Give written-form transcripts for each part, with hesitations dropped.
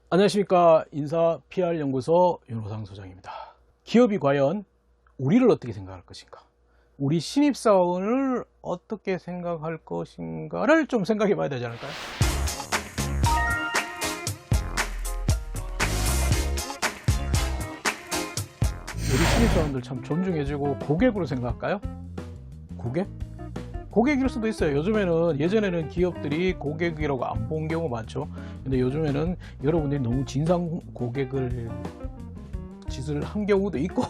안녕하십니까. 인사 PR연구소 윤호상 소장입니다. 기업이 과연 우리를 어떻게 생각할 것인가, 우리 신입사원을 어떻게 생각할 것인가를 좀 생각해 봐야 되지 않을까요? 우리 신입사원들 참 존중해주고 고객으로 생각할까요? 고객? 고객일 수도 있어요. 예전에는 기업들이 고객이라고 안 본 경우 많죠. 근데 요즘에는 여러분들이 너무 진상 고객을 짓을 한 경우도 있고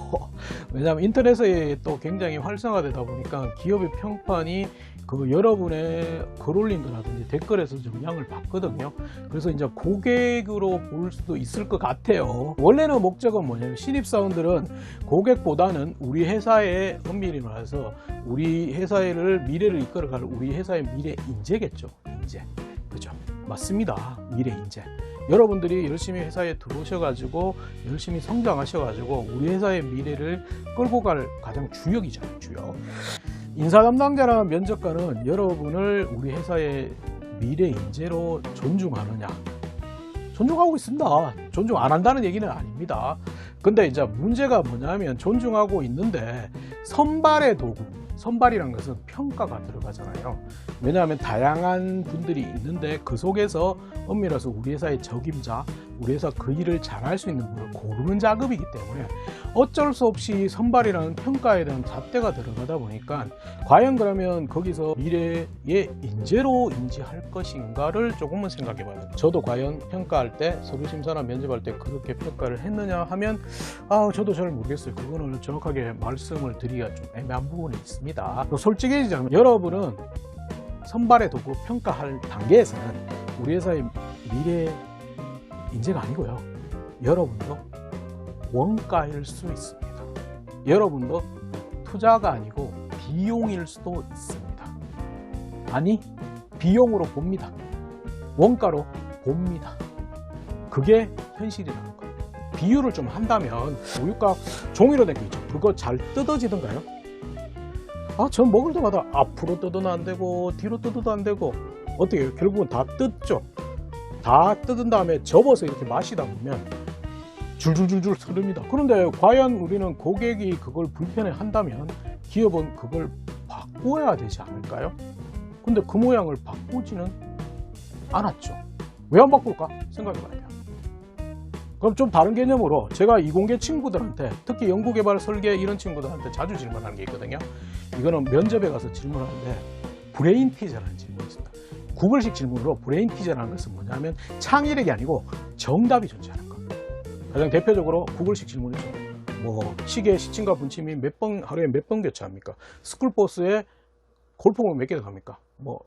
왜냐하면 인터넷에 또 굉장히 활성화되다 보니까 기업의 평판이 여러분의 글 올린 거라든지 댓글에서 좀 영향을 받거든요. 그래서 이제 고객으로 볼 수도 있을 것 같아요. 원래는 목적은 뭐냐면 신입사원들은 고객보다는 우리 회사의 엄밀히 말해서 우리 회사를 미래를 이끌어갈 우리 회사의 미래 인재겠죠. 인재. 그죠? 맞습니다. 미래 인재. 여러분들이 열심히 회사에 들어오셔가지고 열심히 성장하셔가지고 우리 회사의 미래를 끌고 갈 가장 주역이잖아요. 주역. 인사 담당자나 면접관은 여러분을 우리 회사의 미래 인재로 존중하느냐? 존중하고 있습니다. 존중 안 한다는 얘기는 아닙니다. 근데 이제 문제가 뭐냐면 존중하고 있는데 선발의 도구, 선발이란 것은 평가가 들어가잖아요. 왜냐하면 다양한 분들이 있는데 그 속에서 엄밀해서 우리 회사의 적임자, 우리 회사 그 일을 잘할 수 있는 분을 고르는 작업이기 때문에 어쩔 수 없이 선발이라는 평가에 대한 잣대가 들어가다 보니까 과연 그러면 거기서 미래의 인재로 인지할 것인가를 조금은 생각해 봐야 돼요. 저도 과연 평가할 때 서류심사나 면접할 때 그렇게 평가를 했느냐 하면 저도 잘 모르겠어요. 그거는 정확하게 말씀을 드리기가 좀 애매한 부분이 있습니다. 솔직해지자면 여러분은 선발의 도구 평가할 단계에서는 우리 회사의 미래 인재가 아니고요. 여러분도 원가일 수 있습니다. 여러분도 투자가 아니고 비용일 수도 있습니다. 아니, 비용으로 봅니다. 원가로 봅니다. 그게 현실이라는 거예요. 비유를 좀 한다면 우유값 종이로 된 거 있죠. 그거 잘 뜯어지던가요? 전 먹을 때마다 앞으로 뜯어도 안 되고 뒤로 뜯어도 안 되고 어떻게 해요? 결국은 다 뜯죠. 다 뜯은 다음에 접어서 이렇게 마시다 보면 줄줄줄줄 흐릅니다. 그런데 과연 우리는 고객이 그걸 불편해 한다면 기업은 그걸 바꿔야 되지 않을까요? 근데 그 모양을 바꾸지는 않았죠. 왜 안 바꿀까? 생각해 봐야 돼요. 그럼 좀 다른 개념으로 제가 이공계 친구들한테, 특히 연구개발 설계 이런 친구들한테 자주 질문하는 게 있거든요. 이거는 면접에 가서 질문하는데 브레인 티저라는 질문이 있습니다. 구글식 질문으로 브레인 티저라는 것은 뭐냐면 창의력이 아니고 정답이 존재하는 것. 가장 대표적으로 구글식 질문이죠. 시계 시침과 분침이 하루에 몇 번 교체합니까? 스쿨버스에 골프공 몇 개 들어갑니까?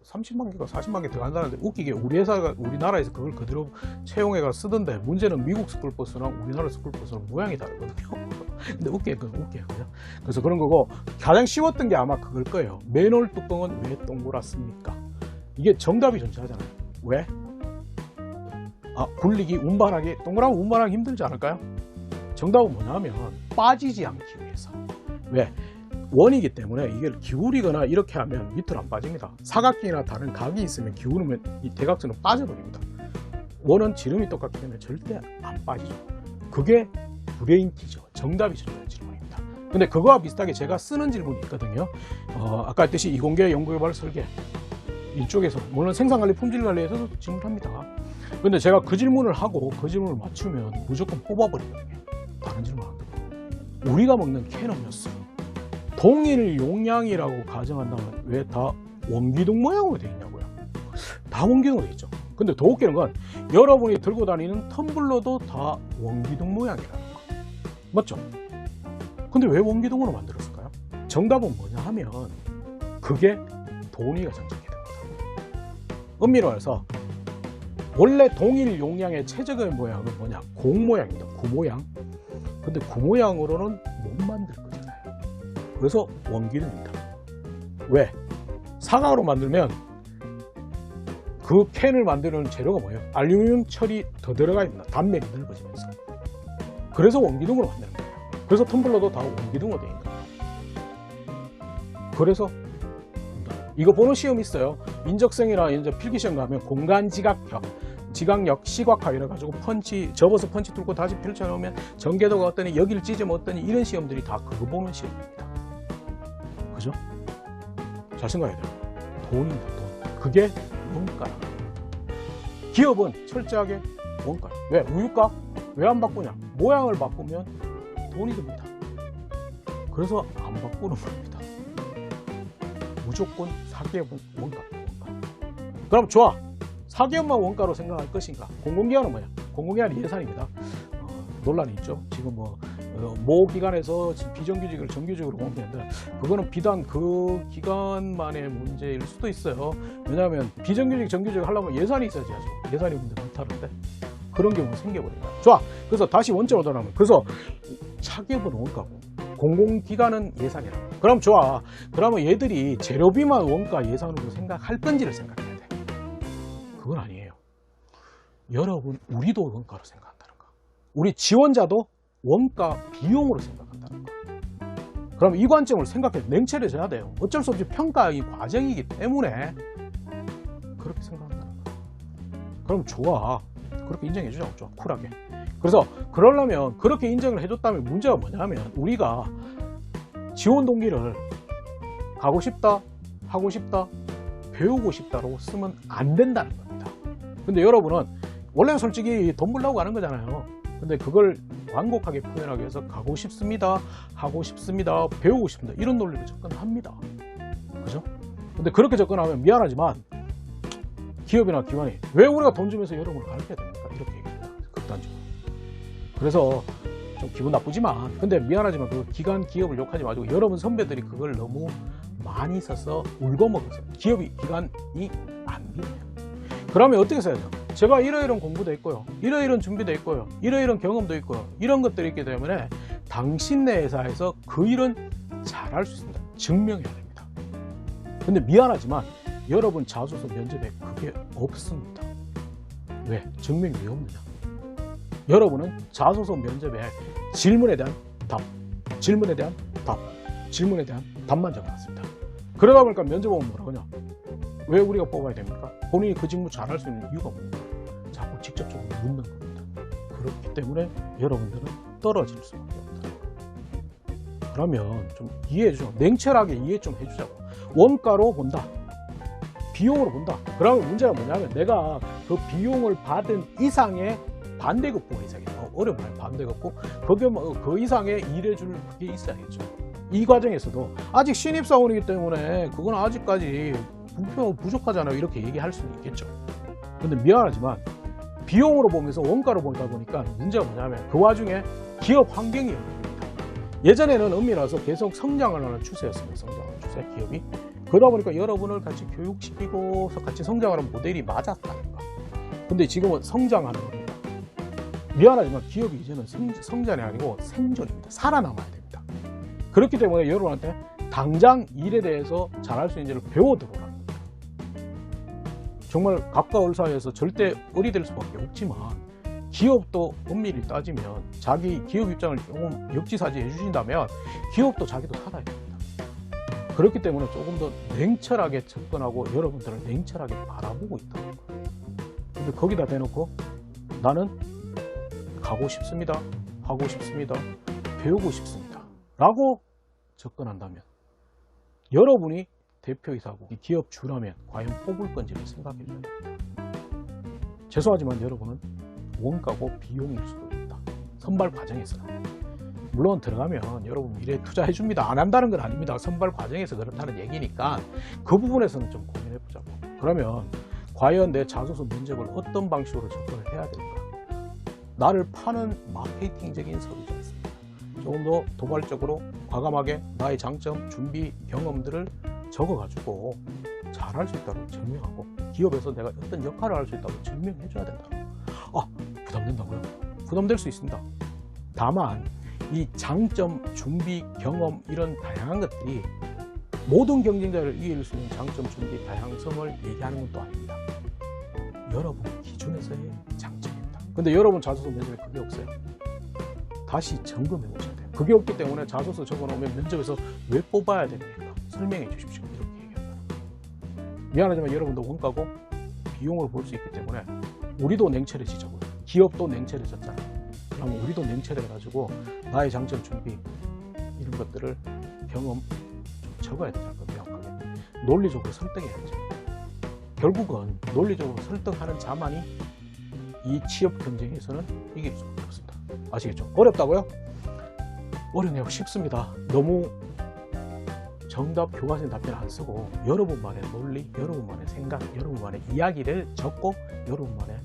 30만 개가 40만 개 들어간다는데 웃기게 우리나라에서 그걸 그대로 채용해가 쓰던데 문제는 미국 스쿨버스랑 우리나라 스쿨버스는 모양이 다르거든요. 근데 웃겨요. 그래서 그런 거고 가장 쉬웠던 게 아마 그걸 거예요. 맨홀 뚜껑은 왜 동그랗습니까? 이게 정답이 존재하잖아요. 왜? 굴리기, 운반하기, 동그라면 운반하기 힘들지 않을까요? 정답은 뭐냐면 빠지지 않기 위해서. 왜? 원이기 때문에 이게 기울이거나 이렇게 하면 밑으로 안 빠집니다. 사각형이나 다른 각이 있으면 기울으면 이 대각선은 빠져버립니다. 원은 지름이 똑같기 때문에 절대 안 빠지죠. 그게 브레인 티저, 정답이 존재하는 질문입니다. 근데 그거와 비슷하게 제가 쓰는 질문이 있거든요. 아까 했듯이 이공계 연구개발 설계 이쪽에서 물론 생산관리 품질관리에서도 질문합니다. 근데 제가 그 질문을 하고 그 질문을 맞추면 무조건 뽑아버리거든요. 다른 질문 안 하고. 우리가 먹는 캔 음료수 동일 용량이라고 가정한다면 왜 다 원기둥 모양으로 되어 있냐고요. 다 원기둥으로 되어 있죠. 근데 더 웃기는 건 여러분이 들고 다니는 텀블러도 다 원기둥 모양이라는 거. 맞죠? 근데 왜 원기둥으로 만들었을까요? 정답은 뭐냐 하면 그게 돈이가 장착이 됩니다. 엄밀히 말해서 원래 동일 용량의 최적의 모양은 뭐냐? 공 모양입니다. 구 모양. 근데 구 모양으로는 못 만들 거잖아요. 그래서 원기둥입니다. 왜? 사각으로 만들면 그 캔을 만드는 재료가 뭐예요? 알루미늄 철이 더 들어가 있나? 단면이 넓어지면서. 그래서 원기둥으로 만드는 거예요. 그래서 텀블러도 다 원기둥으로 되어 있는 거예요. 그래서 이거 보는 시험 있어요. 인적성이나 이제 필기시험 가면 공간지각형 지각력, 시각화 이래가지고 펀치 접어서 펀치 뚫고 다시 펼쳐놓으면 전개도가 어떠니, 여기를 찢으면 어떠니, 이런 시험들이 다 그거 보는 시험입니다. 그죠? 잘 생각해야 돼요. 돈입니다. 돈. 그게 원가라. 기업은 철저하게 원가야. 왜? 우유값? 왜 안 바꾸냐? 모양을 바꾸면 돈이 듭니다. 그래서 안 바꾸는 겁니다. 무조건 4개월은 원가입니다. 원가. 그럼 좋아. 4개월만 원가로 생각할 것인가? 공공기관은 뭐냐? 공공기관은 예산입니다. 논란이 있죠. 지금 모 기관에서 비정규직을 정규직으로 옮기는데 그거는 비단 그 기관만의 문제일 수도 있어요. 왜냐하면 비정규직 정규직을 하려면 예산이 있어야지 하죠. 예산이 없는데 못하는데 그런 경우가 생겨버립니다. 좋아. 그래서 다시 원점으로 돌아가면, 그래서 차기업은 원가고 공공기관은 예산이라. 그럼 좋아. 그러면 얘들이 재료비만 원가 예산으로 생각할 건지를 생각해야 돼. 그건 아니에요. 여러분, 우리도 원가로 생각한다는 거. 우리 지원자도 원가 비용으로 생각한다는 거. 그럼 이 관점을 생각해 냉철해져야 돼요. 어쩔 수 없이 평가의 과정이기 때문에 그렇게 생각한다는 거. 그럼 좋아. 그렇게 인정해 주자고. 좋아. 쿨하게. 그래서 그러려면, 그렇게 인정을 해줬다면 문제가 뭐냐면, 우리가 지원 동기를 가고 싶다, 하고 싶다, 배우고 싶다로 쓰면 안 된다는 겁니다. 근데 여러분은 원래는 솔직히 돈 벌려고 하는 거잖아요. 근데 그걸 완곡하게 표현하기 위해서 가고 싶습니다, 하고 싶습니다, 배우고 싶습니다, 이런 논리로 접근합니다. 그죠? 근데 그렇게 접근하면 미안하지만 기업이나 기관이 왜 우리가 돈 주면서 여러분을 가르쳐야 됩니까? 이렇게 얘기합니다. 극단적으로. 그래서 좀 기분 나쁘지만, 근데 미안하지만 그 기관, 기업을 욕하지 마시고 여러분 선배들이 그걸 너무 많이 써서 울고먹어서 기업이, 기관이 안 믿어요. 그러면 어떻게 써야죠? 제가 이러이러한 공부도 있고요, 이러이러한 준비도 있고요, 이러이러한 경험도 있고요, 이런 것들이 있기 때문에 당신네 회사에서 그 일은 잘할 수 있습니다. 증명해야 됩니다. 근데 미안하지만 여러분 자소서 면접에 그게 없습니다. 왜? 증명이 왜 없느냐? 여러분은 자소서 면접에 질문에 대한 답, 질문에 대한 답, 질문에 대한 답만 적어놨습니다. 그러다 보니까 면접 오면 뭐라고 하냐? 왜 우리가 뽑아야 됩니까? 본인이 그 직무 잘할 수 있는 이유가 뭡니까? 자꾸 직접적으로 묻는 겁니다. 그렇기 때문에 여러분들은 떨어질 수밖에 없다. 그러면 좀 이해해 주죠. 냉철하게 이해 좀 해주자고. 원가로 본다, 비용으로 본다. 그러면 문제가 뭐냐면, 내가 그 비용을 받은 이상의 반대급부가 있어야겠다. 어려운 말, 반대급부. 그 이상의 일해줄 그게 있어야겠죠. 이 과정에서도 아직 신입사원이기 때문에 그건 아직까지 부족하잖아요, 이렇게 얘기할 수는 있겠죠. 근데 미안하지만 비용으로 보면서 원가로 보다 보니까 문제가 뭐냐면, 그 와중에 기업 환경이 어렵습니다. 예전에는 엄밀해서 계속 성장을 하는 추세였습니다. 성장하는 추세, 기업이. 그러다 보니까 여러분을 같이 교육시키고 같이 성장하는 모델이 맞았다는 거. 근데 지금은 성장하는 겁니다. 미안하지만 기업이 이제는 성장이 아니고 생존입니다. 살아남아야 됩니다. 그렇기 때문에 여러분한테 당장 일에 대해서 잘할 수 있는지를 배워 들어오라는 겁니다. 정말 가까울 사이에서 절대 어리될 수밖에 없지만, 기업도 엄밀히 따지면 자기 기업 입장을 조금 역지사지 해주신다면 기업도 자기도 살아야 됩니다. 그렇기 때문에 조금 더 냉철하게 접근하고 여러분들을 냉철하게 바라보고 있다는 거예요. 근데 거기다 대놓고 나는 가고 싶습니다, 하고 싶습니다, 배우고 싶습니다 라고 접근한다면, 여러분이 대표이사고 기업 주라면 과연 뽑을 건지를 생각해 줘야 됩니다. 죄송하지만 여러분은 원가고 비용일 수도 있다. 선발 과정에서는. 물론 들어가면 여러분 미래에 투자해 줍니다. 안 한다는 건 아닙니다. 선발 과정에서 그렇다는 얘기니까 그 부분에서는 좀 고민해 보자고. 그러면 과연 내 자소서 면접을 어떤 방식으로 접근을 해야 될까? 나를 파는 마케팅적인 서류지 않습니다. 조금 더 도발적으로 과감하게 나의 장점, 준비, 경험들을 적어가지고 잘할 수 있다고 증명하고, 기업에서 내가 어떤 역할을 할 수 있다고 증명해 줘야 된다. 아, 부담된다고요? 부담될 수 있습니다. 다만 이 장점, 준비, 경험, 이런 다양한 것들이 모든 경쟁자를 이길 수 있는 장점, 준비, 다양성을 얘기하는 것도 아닙니다. 여러분 기준에서의 장점입니다. 근데 여러분 자소서 면접에 그게 없어요. 다시 점검해 보셔야 돼요. 그게 없기 때문에 자소서 적어놓으면 면접에서 왜 뽑아야 됩니까? 설명해 주십시오. 이렇게 얘기합니다. 미안하지만 여러분도 원가고 비용을 볼 수 있기 때문에 우리도 냉철해지자고요. 기업도 냉철해졌잖아. 그러면 우리도 냉철해가지고 나의 장점 준비 이런 것들을 경험 좀 적어야 되자고 명확하게. 논리적으로 설득해야지. 결국은 논리적으로 설득하는 자만이 이 취업 경쟁에서는 이길 수 없습니다. 아시겠죠? 어렵다고요? 어렵네요. 쉽습니다. 너무 정답 교과서의 답변을 안 쓰고 여러분만의 논리, 여러분만의 생각, 여러분만의 이야기를 적고 여러분만의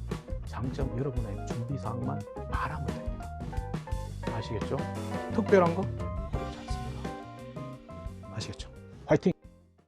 장점, 여러분의 준비사항만 말하면 됩니다. 아시겠죠? 특별한 거 어렵지 않습니다. 아시겠죠? 화이팅!